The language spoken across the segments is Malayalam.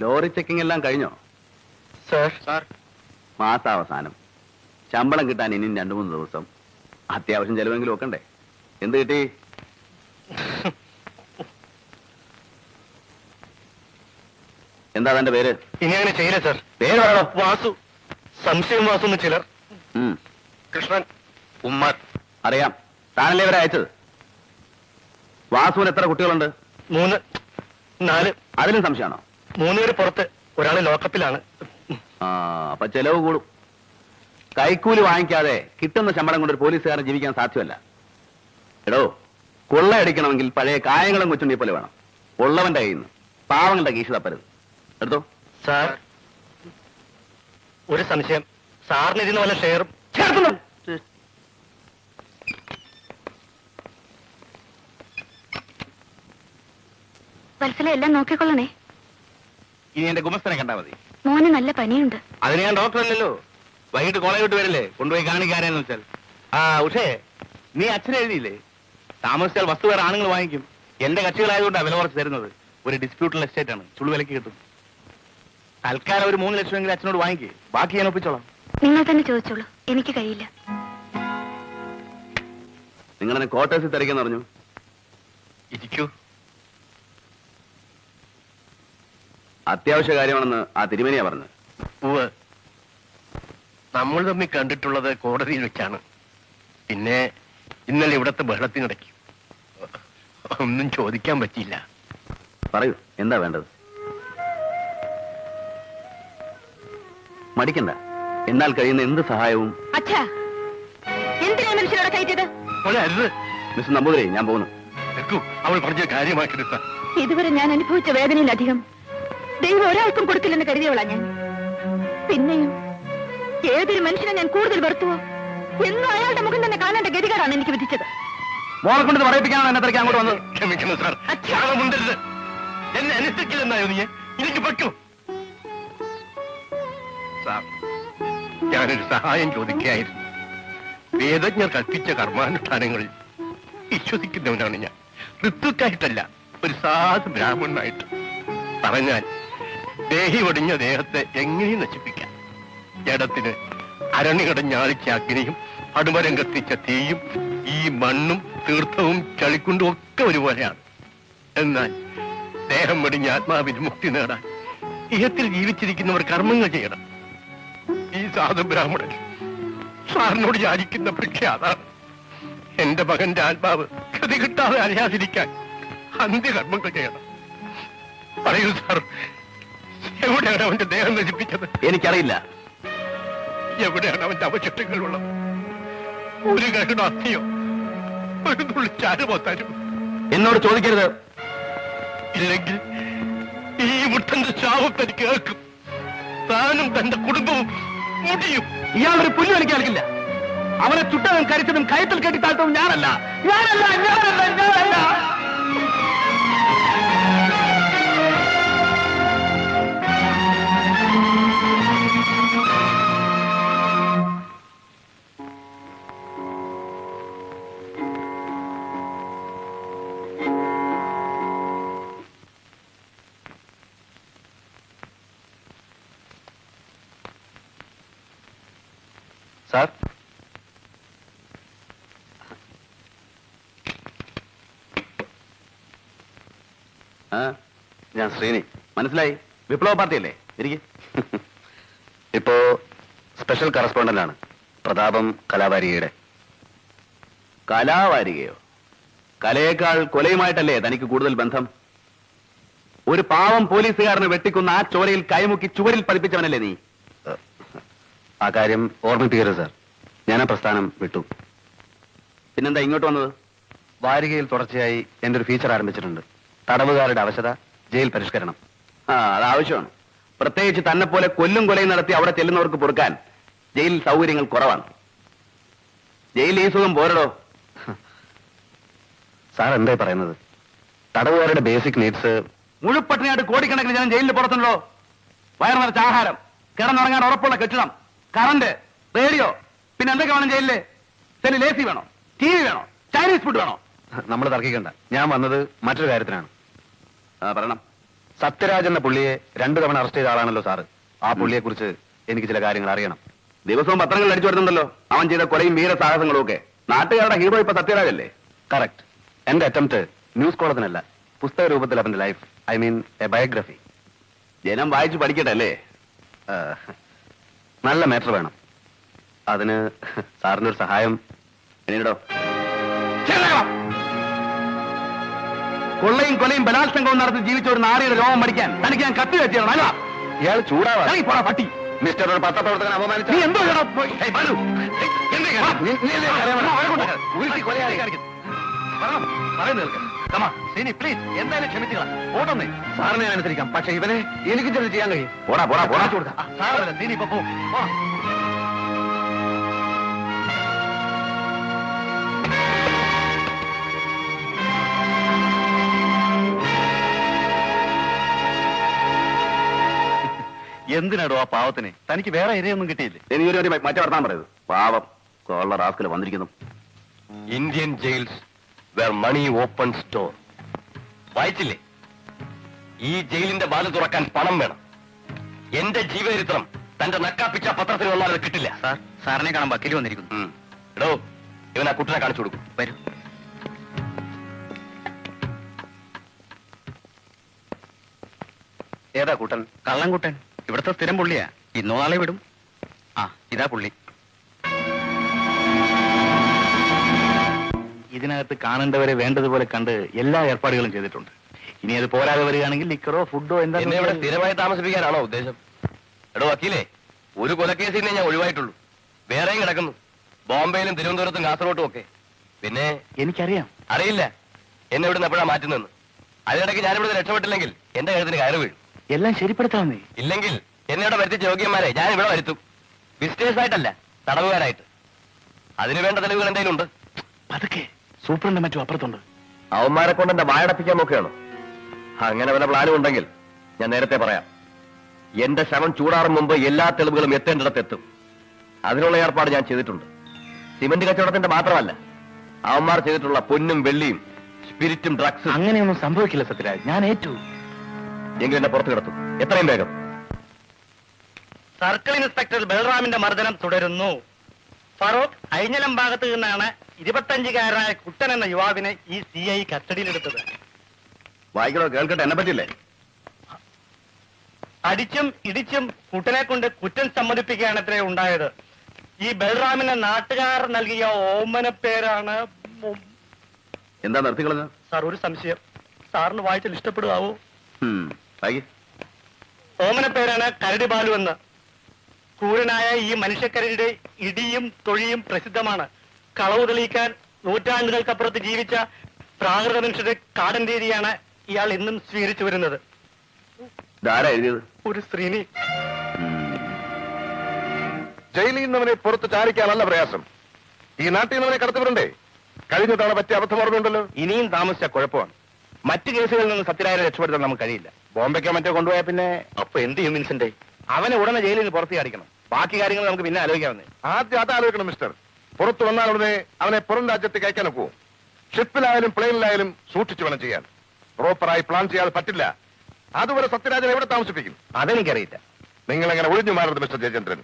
ലോറി ചെക്കിംഗ് എല്ലാം കഴിഞ്ഞോ? സാർ, മാസാവസാനം ശമ്പളം കിട്ടാൻ ഇനിയും 2-3 ദിവസം. അത്യാവശ്യം ചെലവെങ്കിലും വെക്കണ്ടേ? എന്ത് കിട്ടി? എന്താ തന്റെ പേര്? ഇനി അങ്ങനെ ചെയ്യില്ല സാർ. പേര് പറയണോ? വാസു. സംശയം വാസു എന്ന് ചിലർ. കൃഷ്ണൻ, ഉമ്മർ. അറിയാം, താനല്ലേ ഇവരെ അയച്ചത്. വാസുവിന് എത്ര കുട്ടികളുണ്ട്? 3, 4. അതിലും സംശയമാണോ? 3 പേര് പുറത്ത്, ഒരാള് ലോക്കപ്പിലാണ്. അപ്പൊ ചെലവ് കൂടും. കൈക്കൂലി വാങ്ങിക്കാതെ കിട്ടുന്ന ശമ്പളം കൊണ്ട് ഒരു പോലീസുകാരൻ ജീവിക്കാൻ സാധ്യമല്ല. എടോ, കൊള്ളയടിക്കണമെങ്കിൽ പഴയ കായങ്ങളും കൊച്ചുണ്ടി പോലെ വേണം. ഉള്ളവന്റെ കയ്യിൽ നിന്ന് പാവങ്ങളുടെ കീശ തപ്പരുത്. എടുത്തോ. സാർ, ഒരു സംശയം. സാറിന് ഇതിന് വല്ല ഷെയറും വത്സല എല്ലാം നോക്കിക്കൊള്ളണേ. ഇനി എന്റെ ഗുമസ്തനെ കണ്ടാ മതി. മോന് നല്ല പനിയുണ്ട്. അതിന് ഞാൻ ഡോക്ടറല്ലല്ലോ. വൈകിട്ട് കോളേജ് വിട്ട് വരില്ലേ, കൊണ്ടുപോയി കാണിക്കാരെന്ന് വെച്ചാൽ. ഉഷേ, നീ അച്ഛനെ എഴുതിയില്ലേ? താമസിച്ചാൽ വസ്തു വേറെ ആണുങ്ങൾ വാങ്ങിക്കും. എന്റെ കക്ഷികളായതുകൊണ്ടാണ് വില കുറച്ച് തരുന്നത്. ഒരു ഡിസ്പ്യൂട്ടുള്ള എസ്റ്റേറ്റ് ആണ്, ചുളു വിലക്ക് കിട്ടും. തൽക്കാലം ഒരു 3 ലക്ഷം എങ്കിലും അച്ഛനോട് വാങ്ങിക്കേ, ബാക്കി ഞാൻ ഒപ്പിച്ചോളാം. നിങ്ങൾ തന്നെ ചോദിച്ചോളൂ, എനിക്ക് കഴിയില്ല. നിങ്ങളെന്നെ ക്വാർട്ടേഴ്സിൽ തിരക്കെന്ന് പറഞ്ഞു. ഇരിക്കൂ. അത്യാവശ്യ കാര്യമാണെന്ന് ആ തിരുമേനിയാ പറഞ്ഞത്. ഉവ്വ്, നമ്മൾ തമ്മിൽ കണ്ടിട്ടുള്ളത് കോടതിയിൽ വെച്ചാണ്. പിന്നെ ഇന്നലെ ഇവിടത്തെ ബഹളത്തിനിടയ്ക്ക് ഒന്നും ചോദിക്കാൻ പറ്റിയില്ല. പറയൂ, എന്താ വേണ്ടത്? മടിക്കണ്ട, എന്നാൽ കഴിയുന്ന എന്ത് സഹായവും. അച്ഛാ, എന്തിനാ മനുഷ്യരോടെ കയറ്റിയത്? മിസ്റ്റർ നമ്പൂതിരി, ഞാൻ പോകുന്നു. അവൾ പറഞ്ഞ കാര്യമാക്കരുത്. ഇതുവരെ ഞാൻ അനുഭവിച്ച വേദനയിലധികം ദൈവം ഒരാൾക്കും കൊടുക്കില്ലെന്ന് കരുതിയവളാ ഞാൻ. പിന്നെയും ഏതൊരു മനുഷ്യനെ ഞാൻ കൂടുതൽ വെറുത്തുവോ എന്നും അയാളുടെ മുഖം തന്നെ കാണേണ്ട ഗതികേടാണ് എനിക്ക് വിധിച്ചത്. മോളെ കൊണ്ട് പറയിപ്പിക്കാനാണ് എന്നെ തിരക്ക് അങ്ങോട്ട് വന്നത്. ക്ഷമിക്കുന്നു സാർ, ക്ഷാമമുണ്ടരുത്. എന്നെ അനുസരിക്കില്ലെന്നായോ നീ? എനിക്ക് പറ്റൂ സാർ. ഞാനൊരു സഹായം ചോദിക്കുകയായിരുന്നു. വേദജ്ഞർ കൽപ്പിച്ച കർമാനുഷ്ഠാനങ്ങളിൽ വിശ്വസിക്കുന്നവനാണ് ഞാൻ. ഋത്തുക്കായിട്ടല്ല, ഒരു സാധു ബ്രാഹ്മണനായിട്ട്. പറഞ്ഞാൽ ദേഹി ഒടിഞ്ഞ ദേഹത്തെ എങ്ങനെയും നശിപ്പിക്കാം. ജഡത്തിന് അരണി കടഞ്ഞ ആളിച്ച അഗ്നിയും അടുമരം കത്തിച്ച തീയും ഈ മണ്ണും തീർത്ഥവും ചളിക്കുണ്ടും ഒക്കെ ഒരുപോലെയാണ്. എന്നാൽ ദേഹം വെടിഞ്ഞ ആത്മാവിന് മുക്തി നേടാൻ ഇഹത്തിൽ ജീവിച്ചിരിക്കുന്നവർ കർമ്മങ്ങൾ ചെയ്യണം. ഈ സാധു ബ്രാഹ്മണൻ സാറിനോട് യാചിക്കുന്ന ഭിക്ഷ അതാണ്. എന്റെ മകന്റെ ആത്മാവ് ഗതി കിട്ടാതെ അറിയാതിരിക്കാൻ അന്ത്യകർമ്മങ്ങൾ ചെയ്യണം. പറയൂ സാർ, എവിടെയാണ് അവന്റെ ദേഹം നശിപ്പിച്ചത്? എനിക്കറിയില്ല. എവിടെയാണ് അവന്റെ അവശിഷ്ടങ്ങളുള്ളത്? ഒരു കരുണ അസ്ഥിയോ ഒരു തുള്ളി ചാരുമോ തരും? എന്നോട് ചോദിക്കരുത്. ഇല്ലെങ്കിൽ ഈ മുട്ടന്റെ ശാപം തനിക്ക് കേൾക്കും. താനും തന്റെ കുടുംബവും മുടിയും. ഇയാളൊരു പുല്ല് എനിക്ക് കേൾക്കില്ല. അവനെ ചുട്ടതും കരിച്ചതും കയത്തിൽ കെട്ടി താഴ്ത്തതും ഞാനല്ല. സാർ, ഞാൻ ശ്രീനി. മനസ്സിലായി? വിപ്ലവ പാർട്ടിയല്ലേ? ഇരിക്കും. ഇപ്പോ സ്പെഷ്യൽ കറസ്പോണ്ടന്റ് ആണ് പ്രതാപം കലാവാരികയുടെ. കലാവാരികയോ? കലയേക്കാൾ കൊലയുമായിട്ടല്ലേ തനിക്ക് കൂടുതൽ ബന്ധം? ഒരു പാവം പോലീസുകാരനെ വെട്ടിക്കുന്ന ആ ചോരയിൽ കൈമുക്കി ചുവരിൽ പതിപ്പിച്ചവനല്ലേ നീ? ആ കാര്യം ഓർമ്മിപ്പിക്കരുത് സാർ. ഞാൻ ആ പ്രസ്ഥാനം വിട്ടു. പിന്നെന്താ ഇങ്ങോട്ട് വന്നത്? വാരികയിൽ തുടർച്ചയായി എന്റെ ഒരു ഫീച്ചർ ആരംഭിച്ചിട്ടുണ്ട്. തടവുകാരുടെ അവശത, ജയിൽ പരിഷ്കരണം. അത് ആവശ്യമാണ്. പ്രത്യേകിച്ച് തന്നെ പോലെ കൊല്ലും കൊലയും നടത്തി അവിടെ ചെല്ലുന്നവർക്ക് പൊറുക്കാൻ ജയിലിൽ സൗകര്യങ്ങൾ കുറവാണ്. ജയിൽ ഈ സുഖം പോരടോ. സാർ എന്തായി പറയുന്നത്? തടവുകാരുടെ ബേസിക് നീഡ്സ്. മുഴുപ്പട്ടിനായിട്ട് കോടിക്കണക്കിന് ഞാൻ ജയിലിൽ പുറത്തുണ്ടോ? വയറു നിറച്ച ആഹാരം, കിടന്നുറങ്ങാൻ ഉറപ്പുള്ള കെട്ടിടം, കറണ്ട്, റേഡിയോ, പിന്നെ എന്തൊക്കെ വേണം ജയിലില്? സെല്ലിൽ AC വേണോ? TV വേണോ? ചൈനീസ് ഫുഡ് വേണോ? നമ്മൾ തർക്കിക്കണ്ട. ഞാൻ വന്നത് മറ്റൊരു കാര്യത്തിനാണ്. പറയണം. സത്യരാജ് എന്ന പുള്ളിയെ 2 തവണ അറസ്റ്റ് ചെയ്ത ആളാണല്ലോ സാറ്. ആ പുള്ളിയെ കുറിച്ച് എനിക്ക് ചില കാര്യങ്ങൾ അറിയണം. ദിവസവും പത്രങ്ങളിൽ അടിച്ചു വരുന്നുണ്ടല്ലോ അവൻ ചെയ്ത കൊലയും വീരസാഹസങ്ങളും ഒക്കെ. നാട്ടുകാരുടെ ഹീറോ ഇപ്പൊ സത്യരാജല്ലേ? കറക്റ്റ്. എന്റെ അറ്റംപ്റ്റ് ന്യൂസ് കോളത്തിനല്ല, പുസ്തക രൂപത്തിൽ അവന്റെ life, I mean A biography. ജനം വായിച്ചു പഠിക്കട്ടെ അല്ലേ? നല്ല മാറ്റർ വേണം. അതിന് സാറിന്റെ ഒരു സഹായം എന്നോടോ. കൊള്ളയും കൊലയും ബലാത്സംഗവും നടത്തി ജീവിച്ച ഒരു നാരിയുടെ രോഗം പഠിക്കാൻ തനിക്ക് ഞാൻ കത്തി വെച്ചാണ് അല്ല? ഇയാൾ ചൂടാവാ പോടാ പട്ടി. മിസ്റ്റർ ഒരു പത്രപ്രവർത്തകൻ അപമാനിച്ചു. നീ എന്തോ ചെയ്യണം? എന്തായാലും ക്ഷമിച്ചുകളാ. ഓട്ടൊന്നേ സാറിനെ ഞാൻ അനുസരിക്കാം, പക്ഷെ ഇവനെ എനിക്ക് ചെന്ന് ചെയ്യാൻ കഴിയും. പോടാ പോടാ പോടാ സാറല്ല നീ ഇപ്പൊ പോ. എന്തിനാടോ ആ പാവത്തിന്? തനിക്ക് വേറെ ഇരയൊന്നും കിട്ടിയില്ലേ? എനിക്കൊരു മറ്റേ വർത്താൻ പറയത്. പാവം കൊള്ള റാസ്കൽ വന്നിരിക്കുന്നു. Indian jails where money open store. വായിച്ചില്ലേ? ഈ ജയിലിന്റെ വാല് തുറക്കാൻ പണം വേണം. എന്റെ ജീവചരിത്രം തന്റെ നക്കാപ്പിച്ച പത്രത്തിൽ വന്നാൽ അത് കിട്ടില്ല. സാറിനെ കാണാൻ വക്കീൽ വന്നിരിക്കുന്നു. എടോ, ഇവൻ ആ കുട്ടനെ കാണിച്ചു കൊടുക്കും. വരൂ. ഏതാ കൂട്ടൻ? കള്ളൻകുട്ടൻ. ഇവിടുത്തെ സ്ഥിരം പുള്ളിയാ. ഇന്നോ നാളെ വിടും. ആ, ഇതാ പുള്ളി. ഇതിനകത്ത് കാണേണ്ടവരെ വേണ്ടതുപോലെ കണ്ട് എല്ലാ ഏർപ്പാടുകളും ചെയ്തിട്ടുണ്ട്. ഇനി അത് പോരാതെ വരികയാണെങ്കിൽ ലിക്കറോ ഫുഡോ എന്താ എന്നെ ഇവിടെ സ്ഥിരമായി താമസിപ്പിക്കാനാണോ ഉദ്ദേശം? എടോ വക്കീലേ, ഒരു കൊലക്കേസിനെ ഞാൻ ഒഴിവായിട്ടുള്ളൂ. വേറെയും കിടക്കുന്നു, ബോംബെയിലും തിരുവനന്തപുരത്തും കാസർഗോട്ടും ഒക്കെ. പിന്നെ എനിക്കറിയാം. അറിയില്ല എന്നെ ഇവിടുന്ന് എപ്പോഴാ മാറ്റുന്നെന്ന്. അതിനിടയ്ക്ക് ഞാനിവിടെ രക്ഷപ്പെട്ടില്ലെങ്കിൽ എന്റെ കഴുത്തിന് കയറ് വീഴും. എല്ലാം ശരിപ്പെടുത്താമെന്നേ. ഇല്ലെങ്കിൽ എന്നെ ഇവിടെ വരുത്തിച്ച യോഗ്യന്മാരെ ഞാൻ ഇവിടെ വരുത്തും. വിസിറ്റേഴ്സ് ആയിട്ടല്ല, തടവുകാരായിട്ട്. അതിനു വേണ്ട തെളിവുകൾ എന്തെങ്കിലും ഉണ്ട്? പതുക്കെ, സൂപ്രണ്ട് മറ്റും അപ്പുറത്തുണ്ട്. അവന്മാരെ കൊണ്ട് എന്റെ വായടപ്പിക്കാൻ നോക്കുകയാണോ? അങ്ങനെ വല്ല പ്ലാനും ഉണ്ടെങ്കിൽ ഞാൻ നേരത്തെ പറയാം. എന്റെ ശവം ചൂടാറും മുമ്പ് എല്ലാ തെളിവുകളും എത്തേണ്ടിടത്തെത്തും. അതിനുള്ള ഏർപ്പാട് ഞാൻ ചെയ്തിട്ടുണ്ട്. സിമന്റ് കച്ചവടത്തിന്റെ മാത്രമല്ല, അവന്മാർ ചെയ്തിട്ടുള്ള പൊന്നും വെള്ളിയും സ്പിരിറ്റും ഡ്രഗ്സും. അങ്ങനെയൊന്നും സംഭവിക്കില്ല സത്യരാജ്, ഞാൻ ഏറ്റു. എങ്കിലും എന്നെ പുറത്തു കിടത്തും, എത്രയും വേഗം. സർക്കിൾ ഇൻസ്പെക്ടർ ബൽറാമിന്റെ മർദ്ദനം തുടരുന്നു. ഫറൂഖ് അഴിഞ്ഞലം ഭാഗത്ത് നിന്നാണ് 25-കാരനായ കുട്ടൻ എന്ന യുവാവിനെ ഈ CI കസ്റ്റഡിയിലെടുത്തത്. വായിക്കണോ? കേൾക്കട്ടെ, എന്നെ പറ്റില്ലേ? അടിച്ചും ഇടിച്ചും കുട്ടനെ കൊണ്ട് കുറ്റം സമ്മതിപ്പിക്കുകയാണ് അത്രേ ഉണ്ടായത്. ഈ ബൽറാമിന് നാട്ടുകാർ നൽകിയ ഓമന പേരാണ്. എന്താ നിർത്തിക്കളഞ്ഞ? സാർ, ഒരു സംശയം. സാറിന് വായിച്ചാൽ ഇഷ്ടപ്പെടുവാവോ? വായിക്ക്. ഓമന പേരാണ് കരടി ബാലു എന്ന്. ക്രൂരനായ ഈ മനുഷ്യക്കരടിയുടെ ഇടിയും തൊഴിയും പ്രസിദ്ധമാണ്. കളവ് തെളിയിക്കാൻ നൂറ്റാണ്ടുകൾക്കപ്പുറത്ത് ജീവിച്ച പ്രാകൃത മനുഷ്യരുടെ കാടൻ രീതിയാണ് ഇയാൾ ഇന്നും സ്വീകരിച്ചു വരുന്നത്. ഇതാരാ എഴുതിയത്? ഒരു സ്ത്രീനി. ജയിലിൽ നിന്നവനെ പുറത്ത് ചാരിക്കാനല്ല പ്രയാസം. ഈ നാട്ടിൽ നിന്നവനെ കടത്തിവിടണ്ടേ? കഴിഞ്ഞ തവണ പറ്റിയ അബദ്ധം ഓർമ്മയുണ്ടല്ലോ. ഇനിയും താമസിച്ച കുഴപ്പമാണ്. മറ്റു കേസുകളിൽ നിന്ന് സത്യരാജനെ രക്ഷപ്പെടുത്താൻ നമുക്ക് കഴിയില്ല. ബോംബെക്കോ മറ്റോ കൊണ്ടുപോയാൽ പിന്നെ അപ്പൊ എന്ത് ചെയ്യും വിൻസെന്റ്? അവനെ ഉടനെ ജയിലിൽ നിന്ന് പുറത്ത് അടിക്കണം. ബാക്കി കാര്യങ്ങൾ നമുക്ക് പിന്നെ ആലോചിക്കാവുന്നേ. ആദ്യം അത് ആലോചിക്കണം മിസ്റ്റർ. പുറത്തു വന്നാൽ ഉടനെ അവനെ പുറം രാജ്യത്തേക്ക് അയക്കാൻ ഒക്കുമോ? ഷിപ്പിലായാലും പ്ലെയിനിലായാലും സൂക്ഷിച്ചു വേണം ചെയ്യാൻ. പ്രോപ്പറായി പ്ലാൻ ചെയ്യാതെ പറ്റില്ല. അതുവരെ സത്യരാജനെ എവിടെ താമസിപ്പിക്കും? അതെനിക്കറിയില്ല. നിങ്ങൾ എങ്ങനെ ഒഴിഞ്ഞു മാറരുത് മിസ്റ്റർ ജയചന്ദ്രൻ.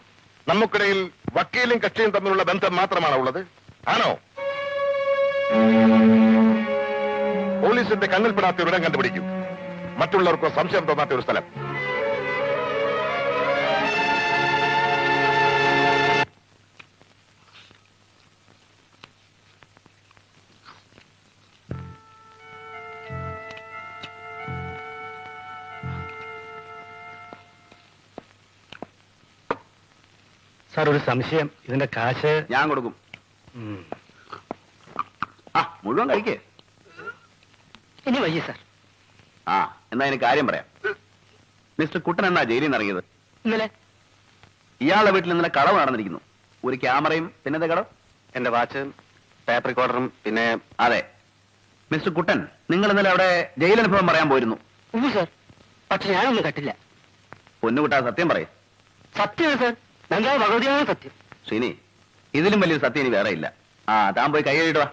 നമുക്കിടയിൽ വക്കീലും കക്ഷിയും തമ്മിലുള്ള ബന്ധം മാത്രമാണ് ഉള്ളത്. ആണോ? പോലീസിന്റെ കണ്ണിൽപ്പെടാത്ത ഒരു ഇടം കണ്ടുപിടിക്കും. മറ്റുള്ളവർക്ക് സംശയം തോന്നാത്ത ഒരു സ്ഥലം. സാർ, ഒരു സംശയം. ഇതിന്റെ കാശ് ഞാൻ കൊടുക്കും. മുഴുവൻ കഴിക്കേ. ഇനി വയ്യ സാർ. എന്നാ എനിക്ക് കാര്യം പറയാം. മിസ്റ്റർ കുട്ടൻ എന്നാ ജയിലിൽ നിന്ന് ഇറങ്ങിയത്? ഇന്നലെ. ഇയാളുടെ വീട്ടിൽ ഇന്നലെ കളവ് നടന്നിരിക്കുന്നു. ഒരു ക്യാമറയും പിന്നത്തെ കടം, എന്റെ വാച്ച്, ടേപ്പ് റെക്കോർഡറും, പിന്നെ അതെ. മിസ്റ്റർ കുട്ടൻ, നിങ്ങൾ ഇന്നലെ അവിടെ ജയിലനുഭവം പറയാൻ പോയിരുന്നു. സാർ, പക്ഷെ ഞാനൊന്നും കട്ടില്ല. പൊന്നുകുട്ടാ, സത്യം പറയും. സത്യം സാർ, നല്ല ഭഗവതിയാണ് സത്യം. ശ്രീനി, ഇതിലും വലിയൊരു സത്യം ഇനി വേറെ ഇല്ല. താൻ പോയി കൈ കഴുകിയിട്ട് വാ.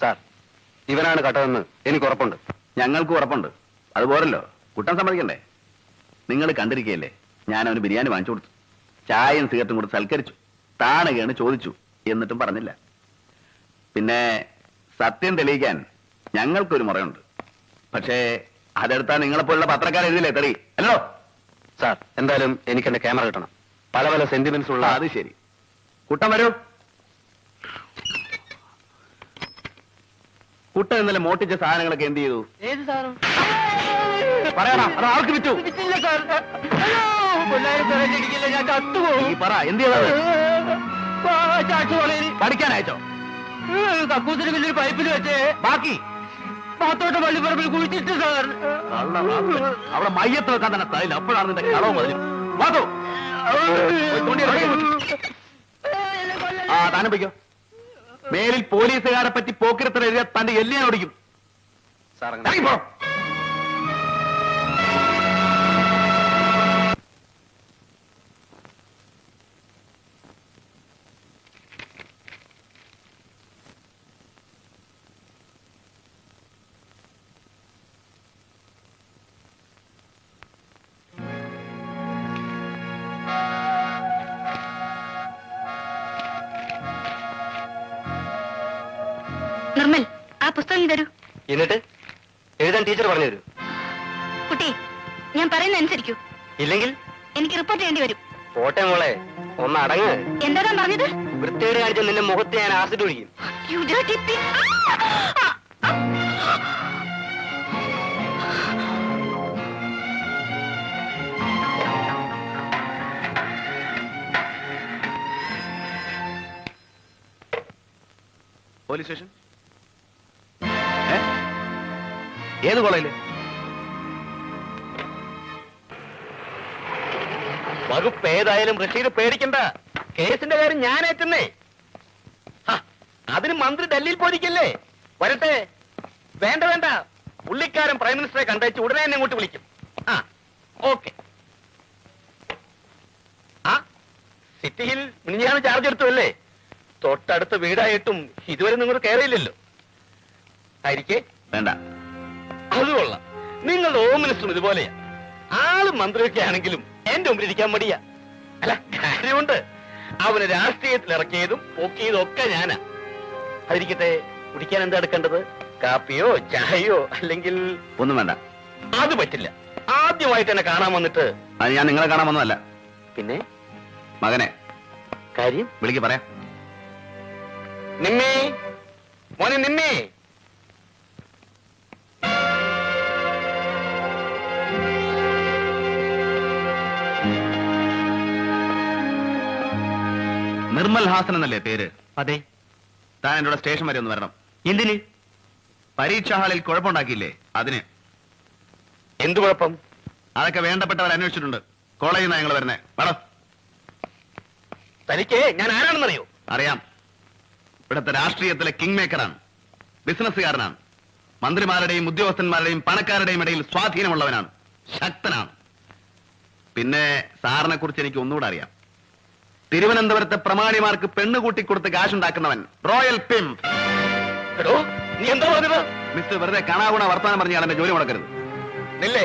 സാർ, ഇവനാണ് കട്ടതെന്ന് എനിക്ക് ഉറപ്പുണ്ട്. ഞങ്ങൾക്ക് ഉറപ്പുണ്ട്. അതുപോലല്ലോ കുട്ടൻ സമ്മതിക്കണ്ടേ? നിങ്ങൾ കണ്ടിരിക്കുകയല്ലേ, ഞാൻ അവന് ബിരിയാണി വാങ്ങിച്ചു കൊടുത്തു, ചായയും സിഗരറ്റും കൊടുത്ത് സൽക്കരിച്ചു, താണകയാണ് ചോദിച്ചു, എന്നിട്ടും പറഞ്ഞില്ല. പിന്നെ സത്യം തെളിയിക്കാൻ ഞങ്ങൾക്കൊരു മുറയുണ്ട്. പക്ഷേ അതെടുത്താൽ നിങ്ങളെപ്പോലുള്ള പത്രക്കാർ എഴുതില്ലേ തെളി അല്ലോ. സാർ, എന്തായാലും എനിക്ക് എന്റെ ക്യാമറ കിട്ടണം. പല പല സെന്റിമെന്റ്സ് ഉള്ള. അത് ശരി. കുട്ടൻ വരൂ. കുട്ടൻ ഇന്നലെ മോട്ടിച്ച സാധനങ്ങളൊക്കെ എന്ത് ചെയ്തു? ഏത് സാധനം? പറയണം, അത് ആർക്ക് വിറ്റു? ഇല്ല സാർ. അയ്യോ, പിള്ളേരെ പിറകിലിരിക്കില്ല, ഞാൻ ചത്തുപോകും. നീ പറ, എന്ത് ചെയ്തത്? ചാച്ചു വളരി പഠിക്കാൻ അയച്ചോ? കക്കൂസിന് വലിയൊരു പൈപ്പിൽ വെച്ച് ബാക്കി പാത്തോട്ട് പള്ളിപ്പറമ്പിൽ കുഴിച്ചിട്ട് സാർ. അവിടെ മയ്യത്ത് വെക്കാൻ തന്നെ തയ്യില്ല. അപ്പോഴാണ് നിന്റെ കളവ് മതി. ആ താനും വയ്ക്കോ. മേലിൽ പോലീസുകാരെ പറ്റി പോക്കിരത്തിൽ എഴുതിയ തന്റെ എല്ലിയാൻ ഓടിക്കും. സാർ, ഇറങ്ങിപ്പോ. നിർമ്മൽ, ആ പുസ്തകം തരൂ. എന്നിട്ട് എഴുതാൻ ടീച്ചർ പറഞ്ഞു തരൂ. കുട്ടി, ഞാൻ പറയുന്ന അനുസരിക്കൂ, ഇല്ലെങ്കിൽ എനിക്ക് റിപ്പോർട്ട് ചെയ്യേണ്ടി വരും. പോട്ടെ മോളെ, ഒന്ന് അടങ്ങ്. എന്താ പറഞ്ഞത്? വൃത്തിയോട് കാണിച്ച നിന്റെ മുഖത്ത് ഞാൻ ആസിഡ് ഒഴിക്കും. You dirty pig. Police station ഏത് കോളേജില്? വകുപ്പ് ഏതായാലും റഷീദ് പേടിക്കണ്ട, കേസിന്റെ കാര്യം ഞാൻ ഏറ്റുന്നേ. അതിന് മന്ത്രി ഡൽഹിയിൽ പോയിരിക്കല്ലേ, വരട്ടെ. വേണ്ട വേണ്ട, പുള്ളിക്കാരൻ പ്രൈം മിനിസ്റ്ററെ കണ്ടേച്ച് ഉടനെ തന്നെ ഇങ്ങോട്ട് വിളിക്കും. ആ ഓക്കെ. ആ സിറ്റിയിൽ മിനിഞ്ഞാന്ന് ചാർജ് എടുത്തു അല്ലേ? തൊട്ടടുത്ത് വീടായിട്ടും ഇതുവരെ നിങ്ങൾ കയറിയില്ലല്ലോ. ആയിരിക്കേ വേണ്ട. അത് കൊള്ളാം. നിങ്ങളുടെ ഹോം മിനിസ്റ്ററും ഇതുപോലെയാ. ആളും മന്ത്രിയൊക്കെ ആണെങ്കിലും എന്റെ മുമ്പിൽ ഇരിക്കാൻ മടിയാ. അല്ല, കാര്യമുണ്ട്. അവന് രാഷ്ട്രീയത്തിൽ ഇറക്കിയതും പൊക്കിയതും ഒക്കെ ഞാനാ. അതിരിക്കട്ടെ, കുടിക്കാൻ എന്താ എടുക്കേണ്ടത്? കാപ്പിയോ ചായയോ അല്ലെങ്കിൽ? ഒന്നും വേണ്ട. അത് പറ്റില്ല. ആദ്യമായിട്ട് എന്നെ കാണാൻ വന്നിട്ട്. അത് ഞാൻ നിങ്ങളെ കാണാൻ വന്നതല്ല. പിന്നെ മകനെ കാര്യം വിളിക്ക്, പറയാം. നിമ്മി, മോനെ നിമ്മി. നിർമ്മൽ ഹാസൻ എന്നല്ലേ പേര്? അതെ. താൻ എന്നോട് സ്റ്റേഷൻ വരെ ഒന്ന് വരണം. എന്തിന്? പരീക്ഷാ ഹാളിൽ കുഴപ്പമുണ്ടാക്കിയില്ലേ, അതിന്. എന്തു കുഴപ്പം? അതൊക്കെ വേണ്ടപ്പെട്ടവർ അന്വേഷിച്ചിട്ടുണ്ട്. കോളേജിൽ നിന്നാണ് ഞങ്ങൾ വരുന്നേ. വേണം. തനിക്ക് ഞാൻ ആരാണെന്നറിയോ? അറിയാം. ഇവിടുത്തെ രാഷ്ട്രീയത്തിലെ കിങ് മേക്കറാണ്, ബിസിനസ്സുകാരനാണ്. മന്ത്രിമാരുടെയും ഉദ്യോഗസ്ഥന്മാരുടെയും പണക്കാരുടെയും ഇടയിൽ സ്വാധീനമുള്ളവനാണ്, ശക്തനാണ്. പിന്നെ സാറിനെ കുറിച്ച് എനിക്ക് ഒന്നുകൂടെ അറിയാം. തിരുവനന്തപുരത്തെ പ്രമാണിമാർക്ക് പെണ്ണുകൂട്ടിക്കൊടുത്ത് കാശുണ്ടാക്കുന്നവൻ, റോയൽ പിംപ്. എടോ, നീ എന്താ പറഞ്ഞത്? മിസ്റ്റർ വെറുതെ കാണാകുണ വർത്താനം പറഞ്ഞാൽ എന്റെ ജോലി മുടക്കരുത്. നില്ലേ,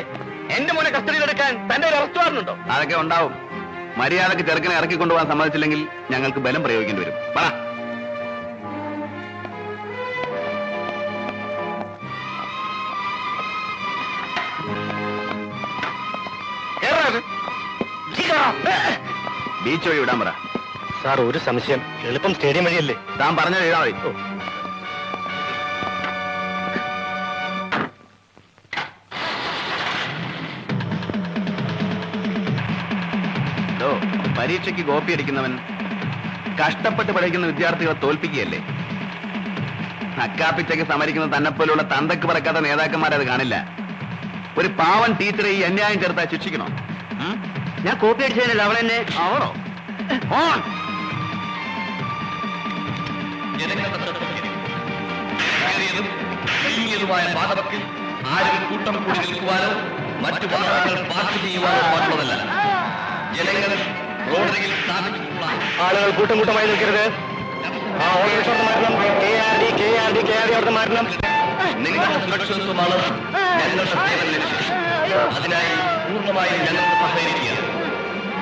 എന്റെ മോനെ കസ്റ്റഡിയിലെടുക്കാൻ തന്റെ ഒരു അറസ്റ്റ് വാറണ്ടുണ്ടോ? അതൊക്കെ ഉണ്ടാവും. മര്യാദക്ക് ചെറുക്കനെ ഇറക്കിക്കൊണ്ടുപോകാൻ സമ്മതിച്ചില്ലെങ്കിൽ ഞങ്ങൾക്ക് ബലം പ്രയോഗിക്കേണ്ടി വരും. പറ. ബീച്ച് വഴി വിടാൻ പറ. സാർ, ഒരു സംശയം. എളുപ്പം സ്റ്റേഡിയം വഴിയല്ലേ? താൻ പറഞ്ഞത് എഴുതാ മതി. പരീക്ഷയ്ക്ക് കോപ്പി അടിക്കുന്നവൻ കഷ്ടപ്പെട്ട് പഠിക്കുന്ന വിദ്യാർത്ഥികളെ തോൽപ്പിക്കുകയല്ലേ? അക്കാപ്പിച്ചയ്ക്ക് സമരിക്കുന്ന തന്നെപ്പോലുള്ള തന്തക്ക് പറക്കാത്ത നേതാക്കന്മാരത് കാണില്ല. ഒരു പാവൻ ടീച്ചറെ ഈ അന്യായം ചേർത്താ ശിക്ഷിക്കണോ? ഞാൻ കോപ്പി അടിച്ചതിനല്ല, അവൾ എന്നെ. ആവണോ? ഓൺ. പാതവക്കിൽ ആരും കൂട്ടം കൂടി നിൽക്കുവാനോ മറ്റു വാഹനങ്ങൾ പാർക്ക് ചെയ്യുവാനോ പാടുള്ളതല്ല. ജനങ്ങൾ റോഡരികിൽ സ്ഥാപിച്ചിട്ടുള്ള ആളുകൾ കൂട്ടം കൂട്ടമായി നിൽക്കരുത്. ആ ഓർഡർ മാറ്റണം. KRD അവിടുത്തെ മാറ്റണം. നിങ്ങളുടെ സുരക്ഷിതത്വമാണ് ഞങ്ങളുടെ സേവന ലക്ഷ്യം. അതിനായി പൂർണ്ണമായും ഞങ്ങൾക്ക് സഹകരിക്കുക.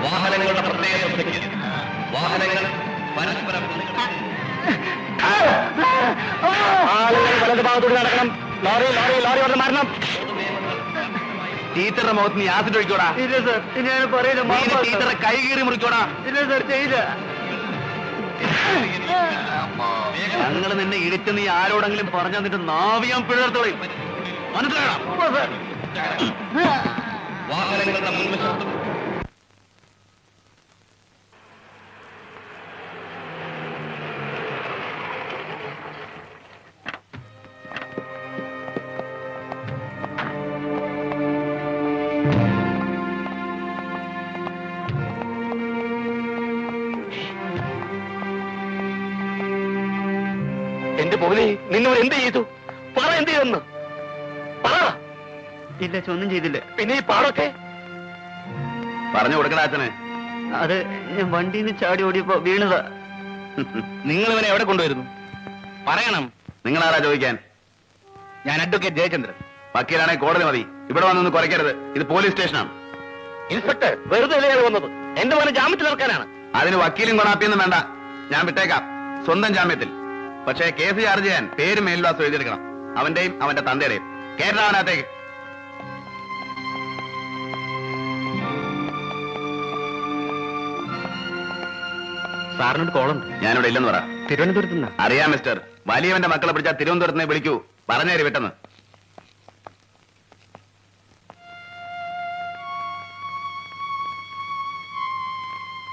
വാഹനങ്ങളുടെ പ്രത്യേക ശ്രദ്ധയ്ക്ക്. വാഹനങ്ങൾ പരസ്പരം ആളുകൾ വലത് ഭാഗത്തോട് നടക്കണം. ലോറി ലോറി ലോറി വന്ന് മാറണം. ടീച്ചറുടെ മുഖത്ത് നീ ആസിഡ് ഒഴിക്കോടാ. ഇല്ല സർ, ഞാൻ പറയുന്നത് ടീച്ചറെ കൈ കീറി മുറിക്കോടാ. ഇല്ല സർ, ചെയ്യില്ല. ഞങ്ങൾ നിന്നെ ഇടിച്ച് നീ ആരോടെങ്കിലും പറഞ്ഞു തന്നിട്ട് നാവിയാൻ പിഴർത്തോളി. മനസ്സിലാകണം. വാഹനങ്ങളുടെ മുൻവശത്തും എന്റെ മോനെ, നിന്നോട് എന്ത് ചെയ്തു? പറ, എന്ത് ചെയ്തെന്ന് പറ. ഇല്ല, ഒന്നും ചെയ്തില്ല. പിന്നെ ഈ പാടൊക്കെ പറഞ്ഞു കൊടുക്കണ അച്ഛനെ. അത് ഞാൻ വണ്ടിയിൽ നിന്ന് ചാടി ഓടിയപ്പോ വീണതാ. നിങ്ങൾ ഇവനെ എവിടെ കൊണ്ടുവരുന്നു? പറയണം. നിങ്ങളാരാ ചോദിക്കാൻ? ഞാൻ അഡ്വക്കേറ്റ് ജയചന്ദ്രൻ. വക്കീലാണെ കോടതി മതി. ഇവിടെ വന്നൊന്ന് കുറയ്ക്കരുത്. ഇത് പോലീസ് സ്റ്റേഷനാണ്. ഇൻസ്പെക്ടർ, വെറുതെ അല്ലേ വന്നത്? എന്റെ മോനെ ജാമ്യത്തിൽ ഇറക്കാനാണ്. അതിന് വക്കീലും കൊണാപ്പിയൊന്നും വേണ്ട. ഞാൻ വിട്ടേക്കാം, സ്വന്തം ജാമ്യത്തിൽ. പക്ഷേ കേസ് ചാർജ് ചെയ്യാൻ പേരും മേൽവാസം എഴുതിയെടുക്കണം. അവന്റെയും അവന്റെ തന്തയുടെയും. കേരള അവനകത്തേക്ക്. സാറിനോട് കോളുണ്ട്. ഞാനിവിടെ ഇല്ലെന്ന് പറ. തിരുവനന്തപുരത്ത് നിന്നാ. അറിയാം മിസ്റ്റർ. വലിയവന്റെ മക്കളെ പിടിച്ചാൽ തിരുവനന്തപുരത്ത് നിന്ന് വിളിക്കൂ. പറഞ്ഞേരി വിട്ടെന്ന്.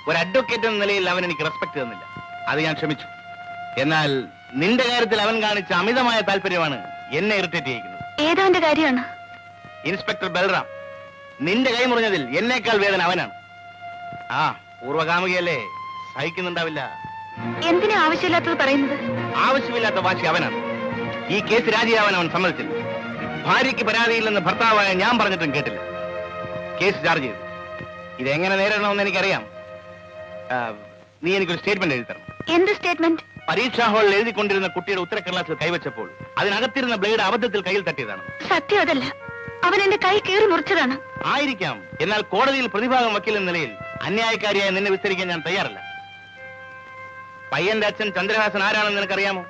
ഒരു അഡ്വക്കേറ്റ് എന്ന നിലയിൽ അവൻ എനിക്ക് റെസ്പെക്ട് തന്നില്ല. അത് ഞാൻ ക്ഷമിച്ചു. എന്നാൽ നിന്റെ കാര്യത്തിൽ അവൻ കാണിച്ച അമിതമായ താല്പര്യമാണ് എന്നെ ഇറിറ്റേറ്റ് ചെയ്യിക്കുന്നത്. ഏതാന്റെ കാര്യമാണ്? ഇൻസ്പെക്ടർ ബൽറാം, നിന്റെ കൈ മുറിഞ്ഞതിൽ എന്നേക്കാൾ വേദന അവനാണ്. ആ പൂർവകാമുകിയല്ലേ, സഹിക്കുന്നുണ്ടാവില്ല. എന്തിനാ ആവശ്യമില്ലാത്തത് പറയുന്നത്? ആവശ്യമില്ലാത്ത വാശി അവനാണ്. ഈ കേസ് രാജിയാവാൻ അവൻ സമ്മതിച്ചില്ല. ഭാര്യയ്ക്ക് പരാതിയില്ലെന്ന് ഭർത്താവായ ഞാൻ പറഞ്ഞിട്ടും കേട്ടില്ല. കേസ് ചാർജ് ചെയ്തു. ഇതെങ്ങനെ നേരിടണമെന്ന് എനിക്കറിയാം. നീ എനിക്കൊരു സ്റ്റേറ്റ്മെന്റ് എഴുതി തരണം. എന്ത് സ്റ്റേറ്റ്മെന്റ്? പരീക്ഷാ ഹാളിൽ എഴുതിക്കൊണ്ടിരുന്ന കുട്ടിയുടെ ഉത്തരക്കടലാസിൽ കൈവച്ചപ്പോൾ അതിനകത്തിരുന്ന ബ്ലേഡ് അബദ്ധത്തിൽ കയ്യിൽ തട്ടിയതാണ്. സത്യം അതല്ല. അവൻ എന്റെ കൈ കീറി മുറിച്ചതാണ്. ആയിരിക്കാം. എന്നാൽ കോടതിയിൽ പ്രതിഭാഗം വക്കീൽ എന്ന നിലയിൽ അന്യായക്കാരിയായ നിന്നെ വിസ്തരിക്കാൻ ഞാൻ തയ്യാറല്ല. പയ്യന്റെ അച്ഛൻ ചന്ദ്രഹാസൻ ആരാണെന്ന് നിനക്കറിയാമോ?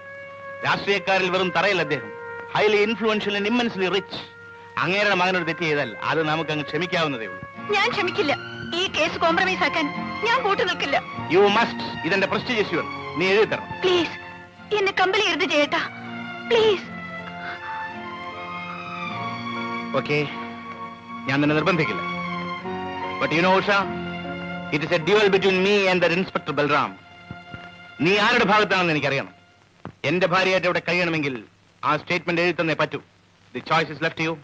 രാഷ്ട്രീയക്കാരിൽ വെറും തറയിൽ അദ്ദേഹം. Highly influential and immensely rich. അങ്ങേരുടെ മകനോട് തെറ്റ് ചെയ്താൽ അത് നമുക്ക് അങ്ങ് ക്ഷമിക്കാവുന്നതേ ഉള്ളൂ. ഞാൻ ക്ഷമിക്കില്ല. ഈ കേസ് കോംപ്രമൈസ് ആക്കാൻ ഞാൻ കൂട്ടു നിൽക്കില്ല. You must. ഇതെന്റെ പ്രസ്റ്റീജ് ഇഷ്യൂ ആണ്. നീ എഴുതി തരണം. പ്ലീസ്, എന്നെ കമ്പനി എഴുതി ചെയ്യട്ടാ. പ്ലീസ്. ഓക്കെ, ഞാൻ നിന്നെ നിർബന്ധിക്കില്ല. But you know Usha, it is a duel between me and the inspector Balram. നീ ആരുടെ ഭാഗത്താണെന്ന് എനിക്കറിയണം. എന്റെ ഭാര്യയായിട്ട് ഇവിടെ കഴിയണമെങ്കിൽ ആ സ്റ്റേറ്റ്മെന്റ് എഴുതി തന്നേ പറ്റൂ. The choice is left you.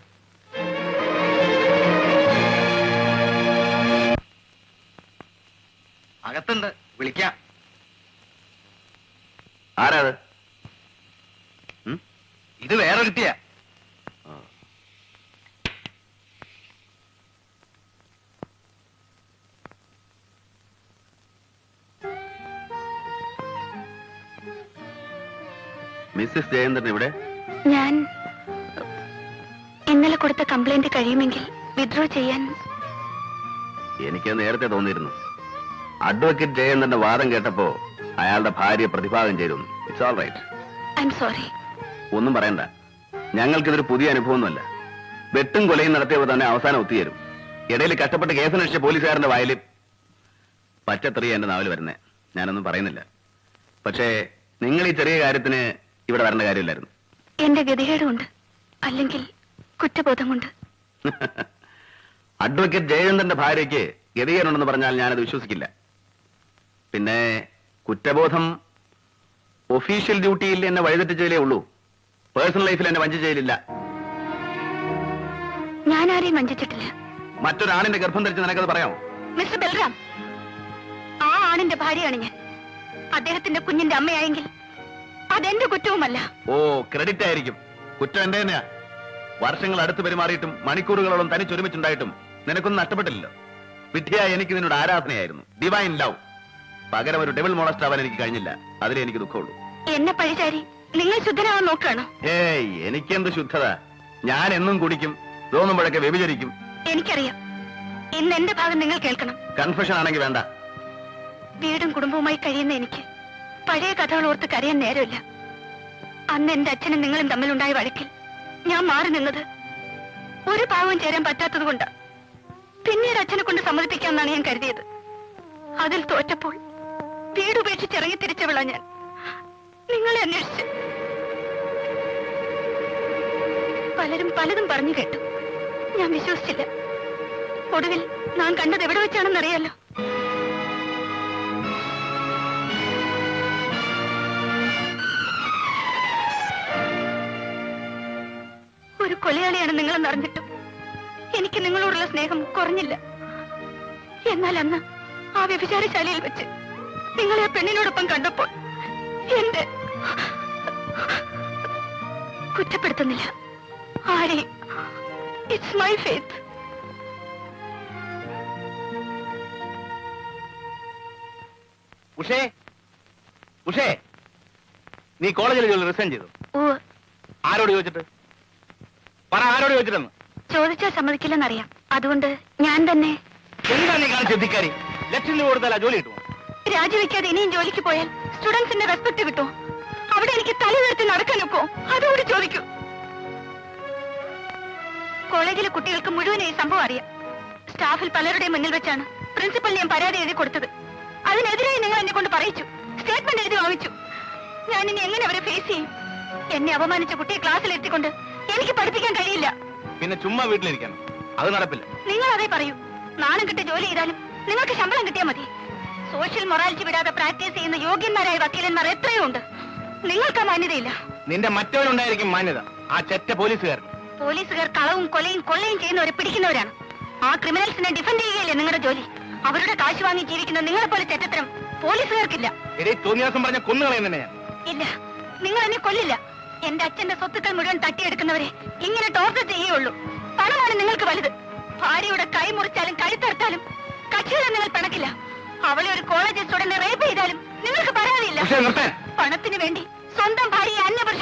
അകത്തുണ്ട്, വിളിക്കാം. ആരാത്? ഇത് വേറെ കിട്ടിയ. മിസ്സസ് ജയന്ദ്രൻ ഇവിടെ? ഞാൻ ഇന്നലെ കൊടുത്ത കംപ്ലൈന്റ് കഴിയുമെങ്കിൽ വിഡ്രോ ചെയ്യാൻ. എനിക്ക് നേരത്തെ തോന്നിയിരുന്നു. അഡ്വക്കേറ്റ് ജയന്ദ്രന്റെ വാദം കേട്ടപ്പോ അയാളുടെ ഭാര്യ പ്രതിഭാഗം ചെയ്തിരുന്നു. It's all right. I am sorry. ഒന്നും പറയണ്ട. ഞങ്ങൾക്കിതൊരു പുതിയ അനുഭവമൊന്നുമല്ല. വെട്ടും കൊലയും നടത്തിയപ്പോൾ തന്നെ അവസാനം ഒത്തുചേരും. ഇടയിൽ കഷ്ടപ്പെട്ട് കേസന്വേഷിച്ച പോലീസുകാരന്റെ വായിൽ പച്ചത്തെറിയ എന്റെ നാവിൽ വരുന്നേ. ഞാനൊന്നും പറയുന്നില്ല. പക്ഷേ നിങ്ങൾ ഈ ചെറിയ കാര്യത്തിന് ഇവിടെ വരേണ്ട കാര്യമില്ലായിരുന്നു. എന്റെ ഗതികേടുകൊണ്ട്, അല്ലെങ്കിൽ കുറ്റബോധം കൊണ്ട്. അഡ്വക്കേറ്റ് ജയചന്ദ്രന്റെ ഭാര്യയ്ക്ക് ഗതികേടുണ്ടെന്ന് പറഞ്ഞാൽ ഞാനത് വിശ്വസിക്കില്ല. പിന്നെ കുറ്റബോധം ഒഫീഷ്യൽ ഡ്യൂട്ടിയിൽ എന്നെ വഴിതെറ്റിച്ചതിലേ ഉള്ളൂ. പേഴ്സണൽ ലൈഫിൽ എന്നെ വഞ്ചിച്ചതിലില്ല. ഞാൻ ആരെയും വഞ്ചിച്ചിട്ടില്ല. മറ്റൊരാണിന്റെ ഗർഭം ധരിച്ച് നിനക്കത് പറയാമോ? മിസ്റ്റർ ബൽറാം, ആ ആണിന്റെ ഭാര്യയാണ് ഞാൻ. അദ്ദേഹത്തിന്റെ കുഞ്ഞിന്റെ അമ്മയായെങ്കിൽ അതെന്റെ കുറ്റവുമല്ല. ഓ, ക്രെഡിറ്റ് ആയിരിക്കും. കുറ്റം എന്റെ തന്നെയാ. വർഷങ്ങൾ അടുത്ത് പെരുമാറിയിട്ടും മണിക്കൂറുകളോളം തനിച്ചൊരുമിച്ചുണ്ടായിട്ടും നിനക്കൊന്നും നഷ്ടപ്പെട്ടില്ലല്ലോ. വിദ്യയായി എനിക്ക് നിന്നോട് ആരാധനയായിരുന്നു, ഡിവൈൻ ലവ്. പകരം ഒരു ഡെവിൾ മോളസ്റ്റ് ആവാൻ എനിക്ക് കഴിഞ്ഞില്ല. അതിലേ എനിക്ക് ദുഃഖമുള്ളൂ. എന്നെ പഴിചാരി നിങ്ങൾ ശുദ്ധനാവാൻ നോക്കുകയാണോ? ഏയ്, എനിക്കെന്ത് ശുദ്ധത? ഞാൻ എന്നും കുടിക്കും, തോന്നുമ്പോഴൊക്കെ വ്യഭിചരിക്കും. എനിക്കറിയാം. ഇന്ന് എന്റെ ഭാഗം നിങ്ങൾ കേൾക്കണം. കൺഫെഷൻ ആണെങ്കിൽ വേണ്ട. വീടും കുടുംബവുമായി കഴിയുന്ന എനിക്ക് പഴയ കഥകൾ ഓർത്ത് കരയാൻ നേരമില്ല. അന്ന് എന്റെ അച്ഛനും നിങ്ങളും തമ്മിലുണ്ടായ വഴക്കിൽ ഞാൻ മാറി നിന്നത് ഒരു പാവം ചേരാൻ പറ്റാത്തത് കൊണ്ട്. പിന്നീട് അച്ഛനെ കൊണ്ട് സമ്മതിപ്പിക്കാമെന്നാണ് ഞാൻ കരുതിയത്. അതിൽ തോറ്റപ്പോൾ വീടുപേക്ഷിച്ചിറങ്ങി തിരിച്ചവളാ ഞാൻ. നിങ്ങളെ അന്വേഷിച്ച് പലരും പലതും പറഞ്ഞു കേട്ടു. ഞാൻ വിശ്വസിച്ചില്ല. ഒടുവിൽ ഞാൻ കണ്ടത് എവിടെ വെച്ചാണെന്നറിയാലോ. ഒരു കൊലയാളിയാണ് നിങ്ങളെന്ന് അറിഞ്ഞിട്ടും എനിക്ക് നിങ്ങളോടുള്ള സ്നേഹം കുറഞ്ഞില്ല. എന്നാൽ അന്ന് ആ വ്യഭിചാരശാലയിൽ വെച്ച് നിങ്ങളെ ആ പെണ്ണിനോടൊപ്പം കണ്ടപ്പോൾ എന്റെ കുറ്റപ്പെടുത്തുന്നില്ല ആരെയും. It's my faith. ഉഷേ, ഉഷേ, നീ കോളേജിൽ ജോലി റിസൈൻ ചെയ്തു? ആരോട് ചോദിച്ചിട്ട്? പറ, ആരോട് ചോദിച്ചിട്ടെന്ന്? ചോദിച്ചാൽ സമ്മതിക്കില്ലെന്നറിയാം. അതുകൊണ്ട് ഞാൻ തന്നെ. എന്താ നീ കാണിച്ച ധിക്കാരി? ലക്ഷം രൂപ കൊടുത്താൽ ജോലി കിട്ടുമോ? രാജിവെക്കാതെ ഇനിയും ജോലിക്ക് പോയാൽ സ്റ്റുഡൻസിന്റെ റെസ്പെക്ട് കിട്ടുമോ? അവിടെ എനിക്ക് തല ഉയർത്തി നടക്കാൻ ഒക്കോ? അതുകൂടി ചോദിക്കൂ. കോളേജിലെ കുട്ടികൾക്ക് മുഴുവൻ ഈ സംഭവം അറിയാം. സ്റ്റാഫിൽ പലരുടെയും മുന്നിൽ വെച്ചാണ് പ്രിൻസിപ്പലിന് ഞാൻ പരാതി എഴുതി കൊടുത്തത്. അതിനെതിരായി നിങ്ങൾ എന്നെ കൊണ്ട് പറയിച്ചു, സ്റ്റേറ്റ്മെന്റ് എഴുതി വാങ്ങിച്ചു. ഞാൻ ഇനി എങ്ങനെ അവരെ ഫേസ് ചെയ്യും? എന്നെ അപമാനിച്ച കുട്ടിയെ ക്ലാസ്സിൽ എത്തിക്കൊണ്ട് എനിക്ക് പഠിപ്പിക്കാൻ കഴിയില്ല. പിന്നെ ചുമ്മാ വീട്ടിലിരിക്കണം, അത് നടപ്പില്ല. നിങ്ങൾ അതേ പറയൂ. നാണം കിട്ടി ജോലി ചെയ്താലും നിങ്ങൾക്ക് ശമ്പളം കിട്ടിയാൽ മതി. സോഷ്യൽ മൊറാലിറ്റി വിടാതെ പ്രാക്ടീസ് ചെയ്യുന്ന യോഗ്യന്മാരായ വക്കീലന്മാർ എത്രയോ ഉണ്ട്. നിങ്ങൾക്ക് ആ മാന്യതയില്ല. നിന്റെ മറ്റവനുണ്ടായിരിക്കും മാന്യത, ആ ചെറ്റ പോലീസുകാരൻ. പോലീസുകാർ കളവും കൊലയും കൊള്ളയും ചെയ്യുന്നവരെ പിടിക്കുന്നവരാണ്. ആ ക്രിമിനൽസിനെ ഡിഫെൻഡ് ചെയ്യുകയല്ലേ നിങ്ങളുടെ ജോലി. അവരുടെ കാശ് വാങ്ങി ജീവിക്കുന്ന നിങ്ങളെ പോലെ ചെറ്റത്തരം പോലീസുകാർക്കില്ല. തോന്നിയാസം പറഞ്ഞ കൊന്നുകളയും തന്നെ ഞാൻ. ഇല്ല, നിങ്ങൾ എന്നെ കൊല്ലില്ല. എന്റെ അച്ഛന്റെ സ്വത്തുക്കൾ മുഴുവൻ തട്ടിയെടുക്കുന്നവരെ ഇങ്ങനെ ടോർച്ചർ ചെയ്യുള്ളൂ. പണമാണ് നിങ്ങൾക്ക് വലുത്. ഭാര്യയുടെ കൈ മുറിച്ചാലും കഴുത്തറുത്താലും കക്ഷികളെ നിങ്ങൾ പിണക്കില്ല. അവളെ ഒരു കോളേജ് സ്റ്റുഡന്റ് റേപ്പ് ചെയ്താലും നിങ്ങൾക്ക് പരാതിയില്ല. പണത്തിന് വേണ്ടി സ്വന്തം ഭാര്യയെ അന്യപുരുഷ